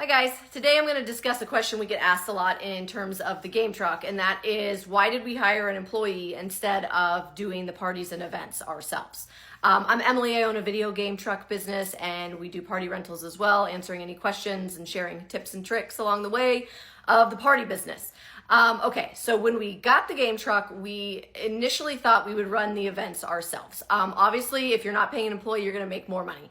Hi guys, today I'm going to discuss a question we get asked a lot in terms of the game truck, and that is, why did we hire an employee instead of doing the parties and events ourselves? I'm Emily, I own a video game truck business and we do party rentals as well, answering any questions and sharing tips and tricks along the way of the party business. Okay, so when we got the game truck, we initially thought we would run the events ourselves. Obviously, if you're not paying an employee, you're going to make more money.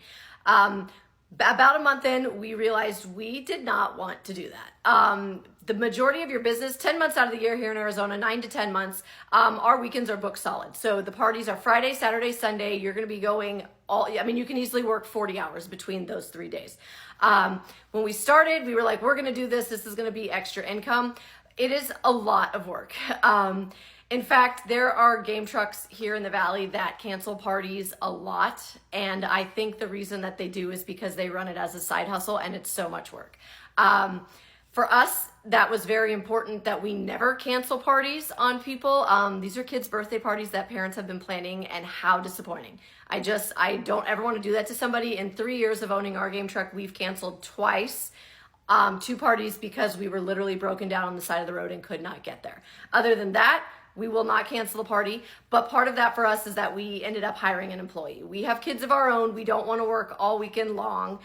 About a month in, we realized we did not want to do that. The majority of your business, 10 months out of the year here in Arizona, 9 to 10 months, our weekends are booked solid. So the parties are Friday, Saturday, Sunday. You're going to be going you can easily work 40 hours between those 3 days. When we started, we were like, we're going to do this. This is going to be extra income. It is a lot of work. In fact, there are game trucks here in the Valley that cancel parties a lot. And I think the reason that they do is because they run it as a side hustle and it's so much work. For us, that was very important that we never cancel parties on people. These are kids' birthday parties that parents have been planning, and how disappointing. I don't ever want to do that to somebody. In 3 years of owning our game truck, we've canceled twice. 2 parties because we were literally broken down on the side of the road and could not get there. Other than that, we will not cancel the party, but part of that for us is that we ended up hiring an employee. We have kids of our own. We don't want to work all weekend long.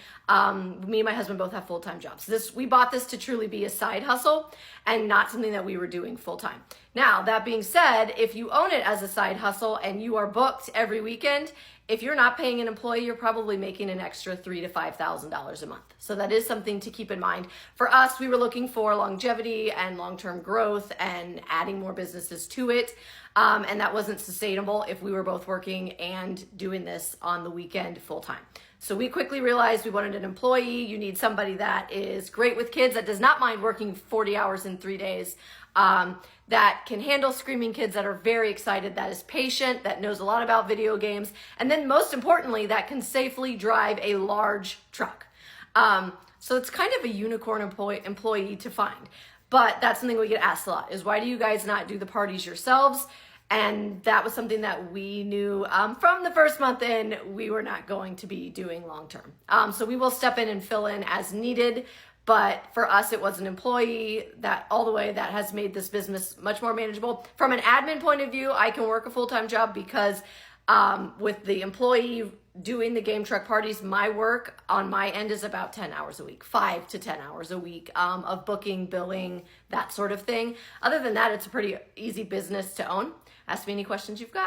Me and my husband both have full-time jobs. We bought this to truly be a side hustle and not something that we were doing full-time. Now, that being said, if you own it as a side hustle and you are booked every weekend, if you're not paying an employee, you're probably making an extra $3,000 to $5,000 a month. So that is something to keep in mind. For us, we were looking for longevity and long-term growth and adding more businesses to it. And that wasn't sustainable if we were both working and doing this on the weekend full-time. So we quickly realized we wanted an employee. You need somebody that is great with kids, that does not mind working 40 hours in 3 days, that can handle screaming kids, that are very excited, that is patient, that knows a lot about video games, and then most importantly, that can safely drive a large truck. So it's kind of a unicorn employee to find. But that's something we get asked a lot, is why do you guys not do the parties yourselves? And that was something that we knew from the first month in we were not going to be doing long term. So we will step in and fill in as needed. But for us, it was an employee that has made this business much more manageable. From an admin point of view, I can work a full-time job because with the employee doing the game truck parties, my work on my end is about 10 hours a week, 5 to 10 hours a week of booking, billing, that sort of thing. Other than that, it's a pretty easy business to own. Ask me any questions you've got.